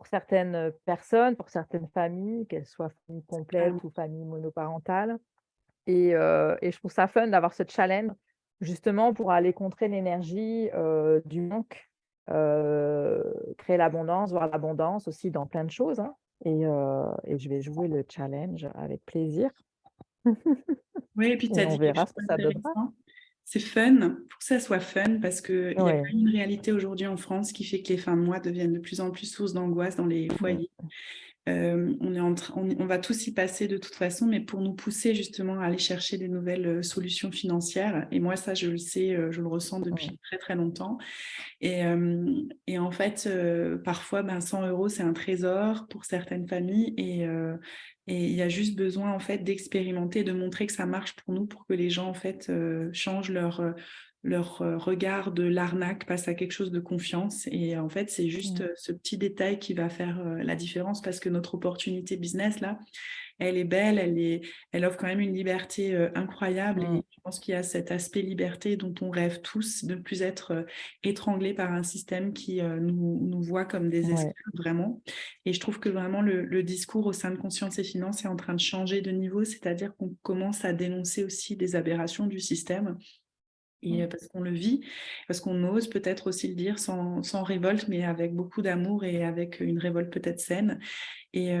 certaines personnes, pour certaines familles, qu'elles soient familles complètes ou familles monoparentales et je trouve ça fun d'avoir ce challenge justement pour aller contrer l'énergie, du manque, créer l'abondance, voir l'abondance aussi dans plein de choses, hein et je vais jouer le challenge avec plaisir Oui, et puis tu et as on dit quelque verra ce chose que ça donnera. d'intéressant. C'est fun, pour que ça soit fun, parce qu'il y a quand Ouais. même une réalité aujourd'hui en France qui fait que les fins de mois deviennent de plus en plus source d'angoisse dans les foyers. On va tous y passer de toute façon, mais pour nous pousser justement à aller chercher des nouvelles solutions financières. Et moi, ça, je le sais, je le ressens depuis très, très longtemps. Et en fait, parfois, 100 € c'est un trésor pour certaines familles et il y a juste besoin en fait d'expérimenter, de montrer que ça marche pour nous, pour que les gens en fait changent leur regard de l'arnaque, passe à quelque chose de confiance. Et en fait, c'est juste ce petit détail qui va faire la différence parce que notre opportunité business là, elle est belle, elle offre quand même une liberté incroyable et je pense qu'il y a cet aspect liberté dont on rêve tous, de ne plus être étranglés par un système qui nous voit comme des esclaves vraiment. Et je trouve que vraiment le discours au sein de Conscience et Finances est en train de changer de niveau, c'est-à-dire qu'on commence à dénoncer aussi des aberrations du système. Et parce qu'on le vit, parce qu'on ose peut-être aussi le dire sans révolte, mais avec beaucoup d'amour et avec une révolte peut-être saine. Et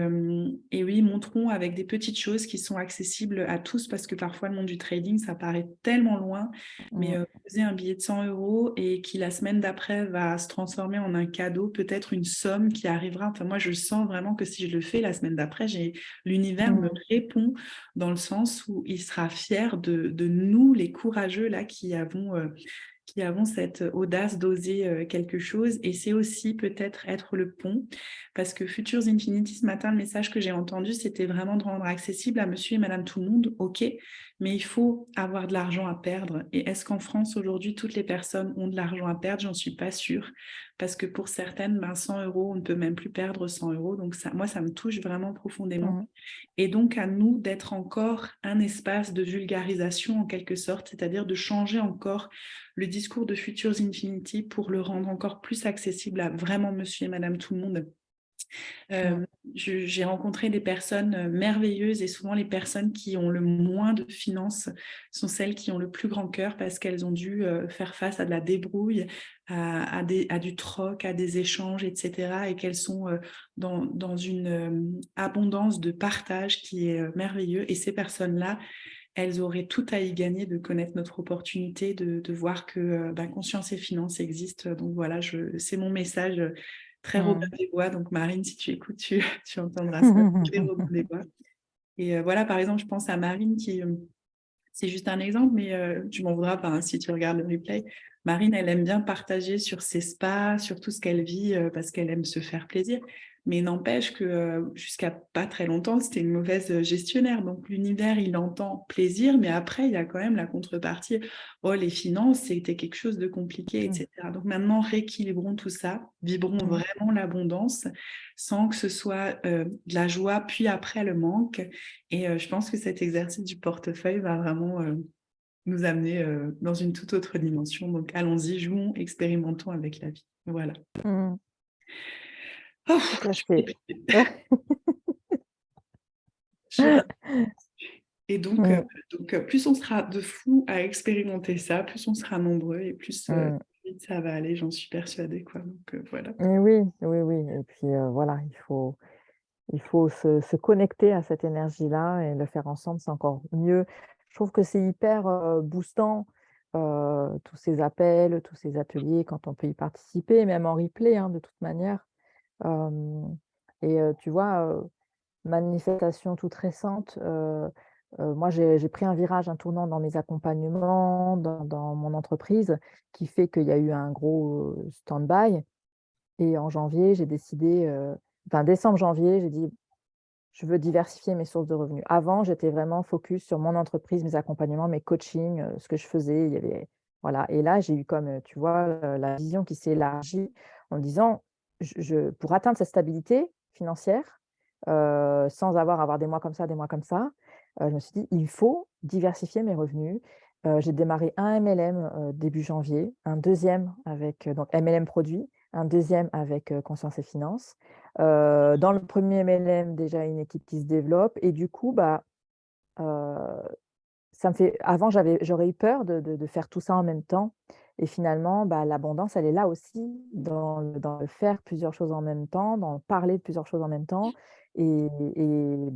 oui, montrons avec des petites choses qui sont accessibles à tous, parce que parfois le monde du trading, ça paraît tellement loin, mais poser un billet de 100 € et qui la semaine d'après va se transformer en un cadeau, peut-être une somme qui arrivera. Enfin, moi, je sens vraiment que si je le fais la semaine d'après, l'univers me répond dans le sens où il sera fier de nous, les courageux là, qui avons cette audace d'oser quelque chose. Et c'est aussi peut-être être le pont, parce que Futures Infinity, ce matin, le message que j'ai entendu, c'était vraiment de rendre accessible à monsieur et madame tout le monde, ok, mais il faut avoir de l'argent à perdre. Et est-ce qu'en France, aujourd'hui, toutes les personnes ont de l'argent à perdre? J'en suis pas sûre, parce que pour certaines, 100 €, on ne peut même plus perdre 100 €. Donc ça, moi, ça me touche vraiment profondément. Et donc, à nous d'être encore un espace de vulgarisation en quelque sorte, c'est-à-dire de changer encore le discours de Futures Infinity pour le rendre encore plus accessible à vraiment monsieur et madame tout le monde. J'ai rencontré des personnes merveilleuses, et souvent les personnes qui ont le moins de finances sont celles qui ont le plus grand cœur, parce qu'elles ont dû faire face à de la débrouille, à du troc, à des échanges, etc. Et qu'elles sont dans une abondance de partage qui est merveilleux. Et ces personnes-là, elles auraient tout à y gagner de connaître notre opportunité, de voir que conscience et finances existent. Donc voilà, c'est mon message très Robin des Bois. Donc Marine, si tu écoutes, tu entendras ça. Très Robin des Bois. Et voilà, par exemple, je pense à Marine qui... c'est juste un exemple, mais tu m'en voudras pas hein, si tu regardes le replay. Marine, elle aime bien partager sur ses spas, sur tout ce qu'elle vit, parce qu'elle aime se faire plaisir. Mais n'empêche que jusqu'à pas très longtemps, c'était une mauvaise gestionnaire. Donc l'univers, il entend plaisir, mais après, il y a quand même la contrepartie. Oh, les finances, c'était quelque chose de compliqué, etc. Donc maintenant, rééquilibrons tout ça, vibrons vraiment l'abondance, sans que ce soit de la joie, puis après le manque. Et je pense que cet exercice du portefeuille va vraiment nous amener dans une toute autre dimension. Donc allons-y, jouons, expérimentons avec la vie. Voilà. Oh, et donc, plus on sera de fous à expérimenter ça, plus on sera nombreux, et plus vite ça va aller, j'en suis persuadée, quoi. Donc voilà. Et oui, oui, oui. Et puis voilà, il faut se connecter à cette énergie-là et le faire ensemble, c'est encore mieux. Je trouve que c'est hyper boostant, tous ces appels, tous ces ateliers, quand on peut y participer, même en replay, hein, de toute manière. Et tu vois, manifestation toute récente, moi j'ai pris un virage, un tournant dans mes accompagnements, dans mon entreprise, qui fait qu'il y a eu un gros stand-by. Et en janvier, j'ai décidé, enfin décembre, janvier, j'ai dit: «Je veux diversifier mes sources de revenus». Avant, j'étais vraiment focus sur mon entreprise, mes accompagnements, mes coachings, ce que je faisais. Il y avait voilà. Et là, j'ai eu comme, tu vois, la vision qui s'est élargie en me disant: Pour atteindre cette stabilité financière, sans avoir des mois comme ça, des mois comme ça, je me suis dit: «Il faut diversifier mes revenus». J'ai démarré un MLM, début janvier, un deuxième avec, donc MLM produit, un deuxième avec, Conscience et Finances. Dans le premier MLM, déjà une équipe qui se développe, et du coup, heu, ça me fait avant j'aurais eu peur de faire tout ça en même temps, et finalement, l'abondance, elle est là aussi dans le faire plusieurs choses en même temps, dans le parler de plusieurs choses en même temps. Et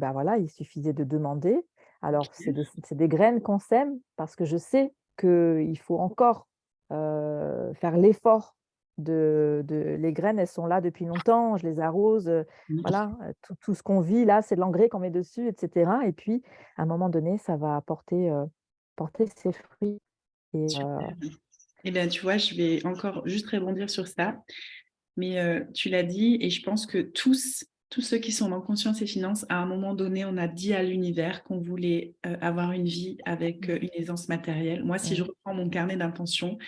voilà, il suffisait de demander. Alors c'est des graines qu'on sème, parce que je sais qu'il faut encore, faire l'effort les graines, elles sont là depuis longtemps, je les arrose, voilà, tout ce qu'on vit là, c'est de l'engrais qu'on met dessus, et cetera. Et puis à un moment donné, ça va porter ses fruits. Et Super. Eh bien, tu vois, je vais encore juste rebondir sur ça. Mais tu l'as dit, et je pense que tous ceux qui sont dans Conscience et Finances, à un moment donné, on a dit à l'univers qu'on voulait avoir une vie avec une aisance matérielle. Moi, si je reprends mon carnet d'intentions,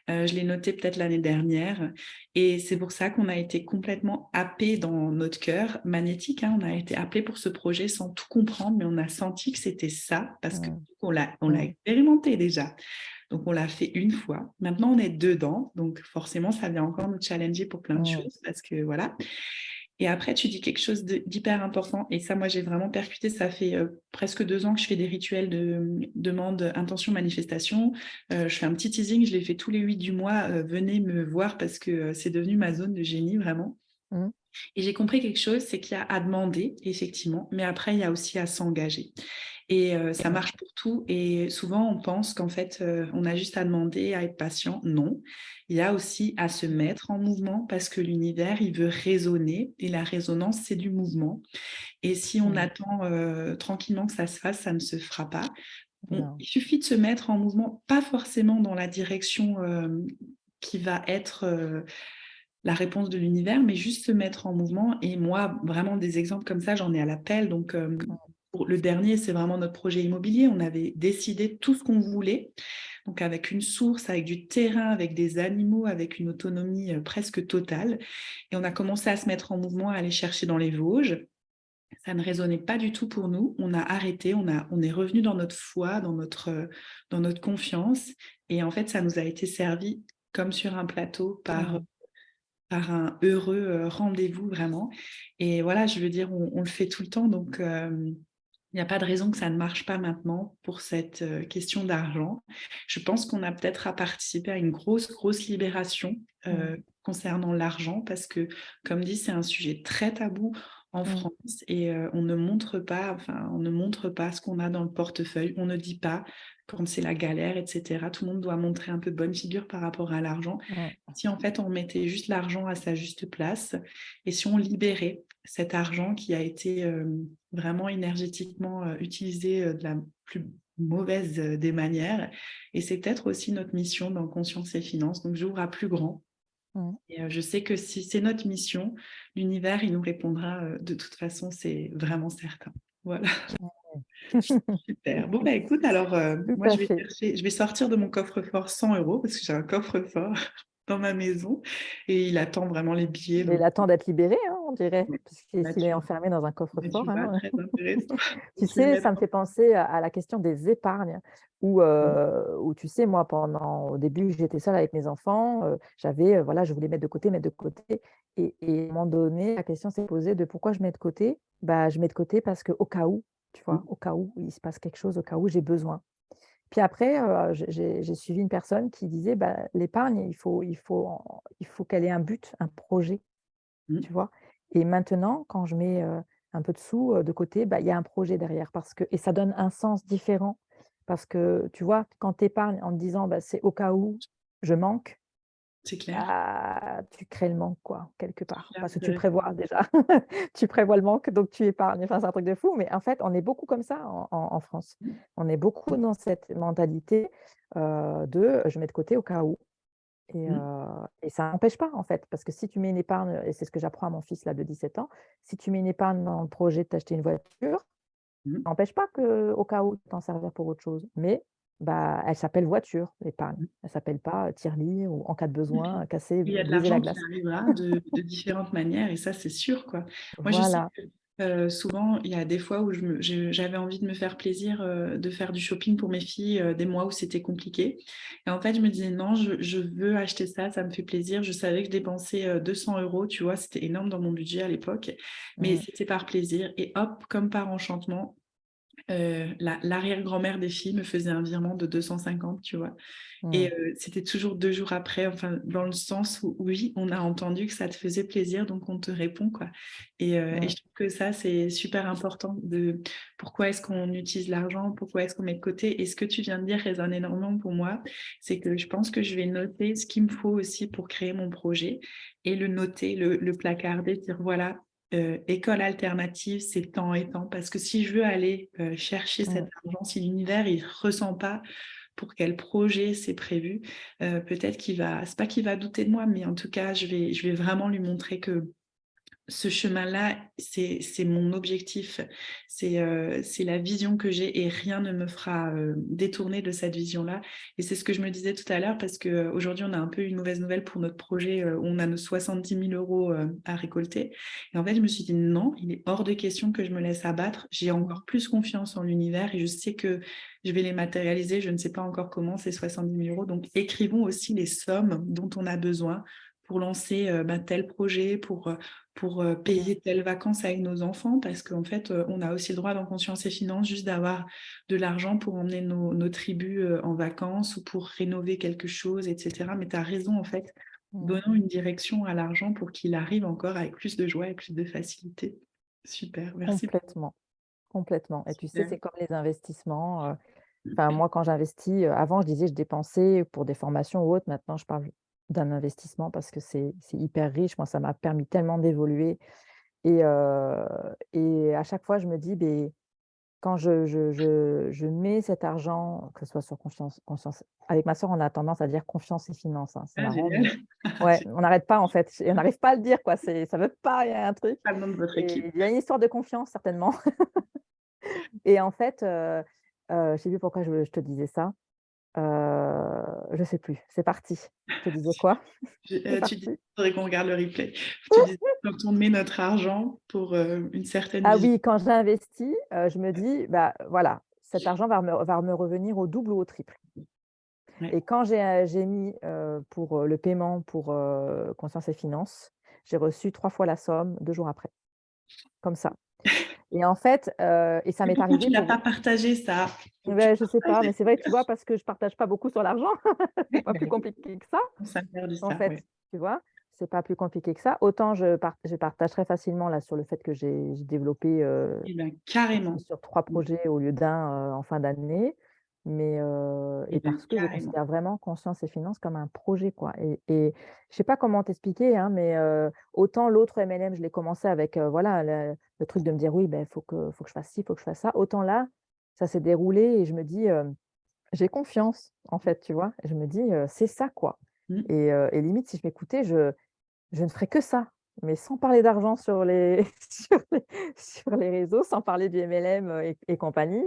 je l'ai noté peut-être l'année dernière, et c'est pour ça qu'on a été complètement happés dans notre cœur magnétique, hein. On a été appelés pour ce projet sans tout comprendre, mais on a senti que c'était ça, parce qu'on l'a expérimenté déjà. Donc, on l'a fait une fois. Maintenant, on est dedans. Donc, forcément, ça vient encore nous challenger pour plein de choses, parce que voilà. Et après, tu dis quelque chose d'hyper important. Et ça, moi, j'ai vraiment percuté. Ça fait presque 2 ans que je fais des rituels de demande, intention, manifestation. Je fais un petit teasing. Je les fais tous les 8 du mois. Venez me voir, parce que c'est devenu ma zone de génie, vraiment. Mmh. Et j'ai compris quelque chose, c'est qu'il y a à demander, effectivement, mais après, il y a aussi à s'engager. Et ça Ouais. marche pour tout. Et souvent, on pense qu'en fait, on a juste à demander, à être patient. Non, il y a aussi à se mettre en mouvement parce que l'univers, il veut résonner. Et la résonance, c'est du mouvement. Et si on Mmh. attend tranquillement que ça se fasse, ça ne se fera pas. Non. Il suffit de se mettre en mouvement, pas forcément dans la direction qui va être la réponse de l'univers, mais juste se mettre en mouvement. Et moi, vraiment des exemples comme ça, j'en ai à l'appel. Donc, pour le dernier, c'est vraiment notre projet immobilier. On avait décidé tout ce qu'on voulait, donc avec une source, avec du terrain, avec des animaux, avec une autonomie presque totale. Et on a commencé à se mettre en mouvement, à aller chercher dans les Vosges. Ça ne résonnait pas du tout pour nous. On a arrêté, on est revenu dans notre foi, dans notre confiance. Et en fait, ça nous a été servi comme sur un plateau Mmh. par un heureux rendez-vous vraiment. Et voilà, je veux dire, on le fait tout le temps. Donc, il n'y a pas de raison que ça ne marche pas maintenant pour cette question d'argent. Je pense qu'on a peut-être à participer à une grosse libération Mmh. concernant l'argent parce que, comme dit, c'est un sujet très tabou en Mmh. France et on ne montre pas, enfin, on ne montre pas ce qu'on a dans le portefeuille. On ne dit pas quand c'est la galère, etc. Tout le monde doit montrer un peu bonne figure par rapport à l'argent. Ouais. Si en fait on mettait juste l'argent à sa juste place et si on libérait cet argent qui a été vraiment énergétiquement utilisé de la plus mauvaise des manières. Et c'est peut-être aussi notre mission dans Conscience et Finances. Donc j'ouvre à plus grand. Mmh. Et je sais que si c'est notre mission, l'univers, il nous répondra de toute façon, c'est vraiment certain. Voilà, super. Bon, bah écoute, alors Tout moi, à fait. je vais sortir de mon coffre-fort 100 euros parce que j'ai un coffre-fort dans ma maison et il attend vraiment les billets. Mais Donc, il attend d'être libéré, hein, on dirait, puisque là, s'il est enfermé dans un coffre-fort, tu vois, hein. très intéressant. Tu Donc, le sais, ça mettre me fait penser à la question des épargnes en- où tu sais, moi, au début, j'étais seule avec mes enfants, j'avais, voilà, je voulais mettre de côté et à un moment donné, la question s'est posée de pourquoi je mets de côté? Bah, je mets de côté parce qu'au cas où, tu vois? Au cas où il se passe quelque chose, au cas où j'ai besoin. Puis après, j'ai suivi une personne qui disait: «Bah, l'épargne, il faut qu'elle ait un but, un projet». Mm. Tu vois? Et maintenant, quand je mets, un peu de sous, de côté, bah, il y a un projet derrière parce que et ça donne un sens différent parce que, tu vois, quand tu épargnes en te disant: «Bah, c'est au cas où je manque», C'est clair. bah, tu crées le manque quoi, quelque part. Super Parce que tu le intéressant. prévois déjà. Tu prévois le manque, donc tu épargnes. Enfin, c'est un truc de fou, mais en fait, on est beaucoup comme ça en France. On est beaucoup dans cette mentalité, de: «Je mets de côté au cas où». Mm. Et ça n'empêche pas, en fait, parce que si tu mets une épargne et c'est ce que j'apprends à mon fils là de 17 ans, si tu mets une épargne dans le projet de t'acheter une voiture, Mm. ça n'empêche pas qu'au cas où, t'en servir pour autre chose. Mais bah, elle s'appelle voiture, l'épargne. Mm. Elle s'appelle pas, tirelire ou en cas de Et puis, besoin, casser, il y a de briser la l'argent qui glace. arrivera de différentes manières et ça, c'est sûr, quoi. Moi, je sais Voilà. que souvent, il y a des fois où j'avais envie de me faire plaisir, de faire du shopping pour mes filles, des mois où c'était compliqué. Et en fait, je me disais, non, je veux acheter ça, ça me fait plaisir. Je savais que je dépensais 200 euros, tu vois, c'était énorme dans mon budget à l'époque, mais Mmh. c'était par plaisir. Et hop, comme par enchantement, l'arrière-grand-mère des filles me faisait un virement de 250, tu vois. Mmh. Et c'était toujours 2 jours après, enfin, dans le sens où oui, on a entendu que ça te faisait plaisir, donc on te répond, quoi. Et Mmh. je trouve que ça, c'est super important de pourquoi est-ce qu'on utilise l'argent, pourquoi est-ce qu'on met de côté. Et ce que tu viens de dire résonne énormément pour moi, c'est que je pense que je vais noter ce qu'il me faut aussi pour créer mon projet et le noter, le placarder, dire voilà, école alternative, c'est tant et tant. Parce que si je veux aller chercher cet Mmh. argent, si l'univers, il ressent pas pour quel projet c'est prévu. Peut-être qu'il va, c'est pas qu'il va douter de moi, mais en tout cas, je vais vraiment lui montrer que ce chemin-là, c'est mon objectif, c'est la vision que j'ai et rien ne me fera détourner de cette vision-là. Et c'est ce que je me disais tout à l'heure parce qu'aujourd'hui, on a un peu une mauvaise nouvelle pour notre projet où on a nos 70 000 euros à récolter. Et en fait, je me suis dit non, il est hors de question que je me laisse abattre. J'ai Mmh. encore plus confiance en l'univers et je sais que je vais les matérialiser. Je ne sais pas encore comment ces 70 000 euros. Donc, écrivons aussi les sommes dont on a besoin pour lancer tel projet, pour Mmh. payer telles vacances avec nos enfants, parce qu'en fait, on a aussi le droit dans Conscience et Finances juste d'avoir de l'argent pour emmener nos tribus en vacances ou pour rénover quelque chose, etc. Mais tu as raison, en fait, donnons une direction à l'argent pour qu'il arrive encore avec plus de joie et plus de facilité. Super, merci. Complètement, complètement. Et tu sais, Super. c'est comme les investissements. Enfin, moi, quand j'investis, avant, je disais je dépensais pour des formations ou autres. Maintenant, je parle d'un investissement parce que c'est hyper riche. Moi, ça m'a permis tellement d'évoluer. Et à chaque fois, je me dis, beh, quand je mets cet argent, que ce soit sur confiance avec ma sœur, on a tendance à dire confiance et finance, hein, c'est Ah, marrant, génial. mais ouais, on n'arrête pas en fait et on n'arrive pas à le dire quoi, ça veut pas, il y a un truc Pas le nom de votre équipe. et il y a une histoire de confiance certainement et en fait, je sais plus pourquoi je te disais ça, je sais plus, c'est parti. Je te disais quoi? C'est Tu dis, parti. il faudrait qu'on regarde le replay. Tu dis, quand on met notre argent pour une certaine Ah vision. oui, quand j'investis, je me dis: «Bah, voilà, cet argent va me revenir au double ou au triple». Ouais. Et quand j'ai mis, pour, le paiement pour, Conscience et Finances, j'ai reçu 3 fois la somme 2 jours après, comme ça. Et en fait, et ça Et m'est pourquoi tu arrivé l'as pour pas partagé ça? Faut que tu ouais, je sais pas, partages. mais c'est vrai, tu vois? Parce que je partage pas beaucoup sur l'argent. C'est pas plus compliqué que ça, On s'interdit en ça, ouais. fait, tu vois? C'est pas plus compliqué que ça. Autant je partage très facilement là sur le fait que j'ai développé, Eh ben, je suis carrément. sur 3 projets au lieu d'un, en fin d'année, mais Eh et ben, parce que je carrément. considère vraiment Conscience et Finances comme un projet, quoi et je sais pas comment t'expliquer, hein, mais autant l'autre MLM, je l'ai commencé avec, voilà, le truc de me dire: «Oui, ben, faut que je fasse ci, faut que je fasse ça». Autant là, ça s'est déroulé et je me dis, «J'ai confiance», en fait, tu vois? Et je me dis, «C'est ça, quoi» Mmh. et limite, si je m'écoutais, je ne ferais que ça, mais sans parler d'argent sur les sur les réseaux, sans parler du MLM, et compagnie.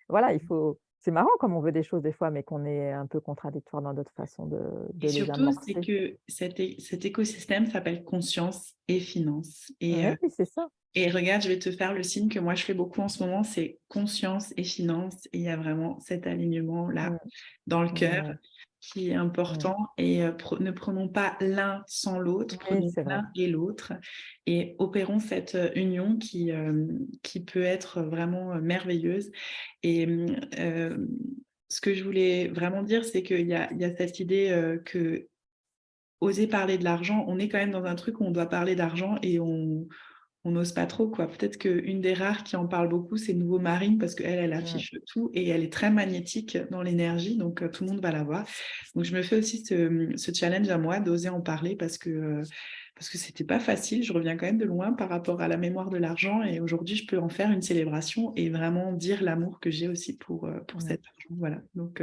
Voilà, il faut c'est marrant comme on veut des choses des fois, mais qu'on est un peu contradictoire dans notre façon de Et les surtout, c'est amorcer. que cet écosystème s'appelle conscience et finance. Oui, c'est ça. Et regarde, je vais te faire le signe que moi je fais beaucoup en ce moment, c'est conscience et finance. Et il y a vraiment cet alignement-là Mmh, dans le cœur ouais, qui est mmh. important. Et ne prenons pas l'un sans l'autre, Oui, prenons c'est vrai. l'un et l'autre et opérons cette union qui peut être vraiment merveilleuse. Et ce que je voulais vraiment dire, c'est qu'il y a cette idée que oser parler de l'argent, on est quand même dans un truc où on doit parler d'argent et on n'ose pas trop, quoi. Peut-être qu'une des rares qui en parle beaucoup, c'est Nouveau Marine, parce qu'elle, elle Mmh, affiche tout et elle est très magnétique dans l'énergie, donc tout le monde va la voir. Donc je me fais aussi ce challenge à moi d'oser en parler parce que c'était pas facile. Je reviens quand même de loin par rapport à la mémoire de l'argent et aujourd'hui, je peux en faire une célébration et vraiment dire l'amour que j'ai aussi pour mmh, cet argent. Voilà. Donc,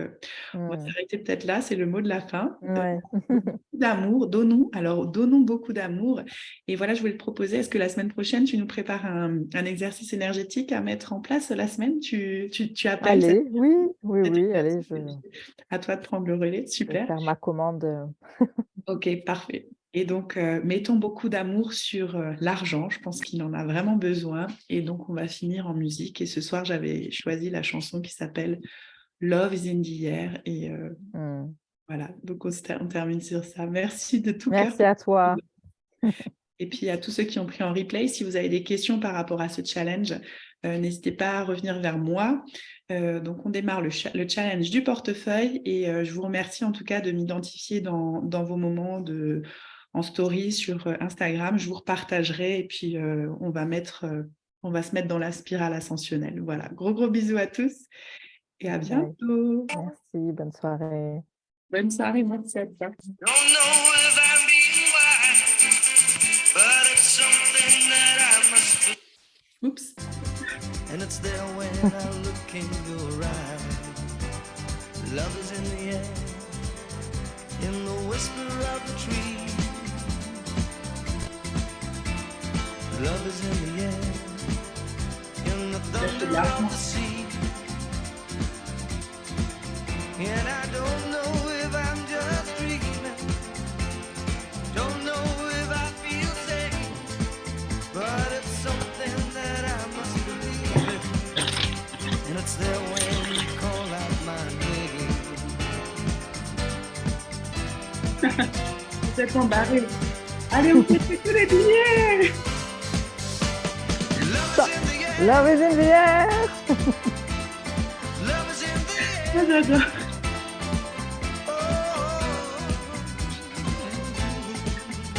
on va mmh. s'arrêter peut-être là, c'est le mot de la fin. Ouais. Beaucoup d'amour, donnons, alors donnons beaucoup d'amour. Et voilà, je voulais te proposer, est-ce que la semaine prochaine, tu nous prépares un exercice énergétique à mettre en place la semaine? Tu appelles Allez, oui, oui, cet oui, allez, exercice je et puis à toi de prendre le relais. vais Super. faire ma commande, Ok, parfait. Et donc, mettons beaucoup d'amour sur l'argent. Je pense qu'il en a vraiment besoin. Et donc, on va finir en musique. Et ce soir, j'avais choisi la chanson qui s'appelle Love is in the air. Et mmh. voilà, donc on termine sur ça. Merci de tout cœur Merci pour à toi. et puis à tous ceux qui ont pris en replay, si vous avez des questions par rapport à ce challenge, n'hésitez pas à revenir vers moi. Donc on démarre le challenge du portefeuille et je vous remercie en tout cas de m'identifier dans vos moments en story sur Instagram. Je vous repartagerai et puis on va se mettre dans la spirale ascensionnelle. Voilà, gros bisous à tous et à Bye. bientôt. Merci, bonne soirée. Bonne soirée, merci à toi. Don't know if I'm being wise, but it's something that I must do. Oups. And it's there when I look in your eyes. Love is in the air, in the whisper of the tree. Love is in the air, in the thunder of the sea. And I don't know if I'm just dreaming, don't know if I feel safe, but it's something that I must believe in. And it's there when you call out my name. Vous êtes embarrés. Allez, on fait tous les billets. Love is in the air, Love is in the air! love is in the air. J'adore. Oh,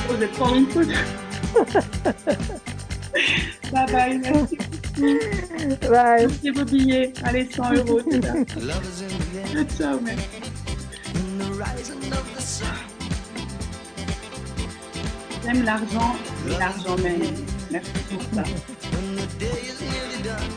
Je vais prendre une photo. Bye bye, merci. Bye. Merci vos billets. Allez, 100 euros. C'est ça. Love is in the air, Ciao, merci. in the rising of the sun. J'aime l'argent et l'argent même. Merci pour ça. When the day is nearly done,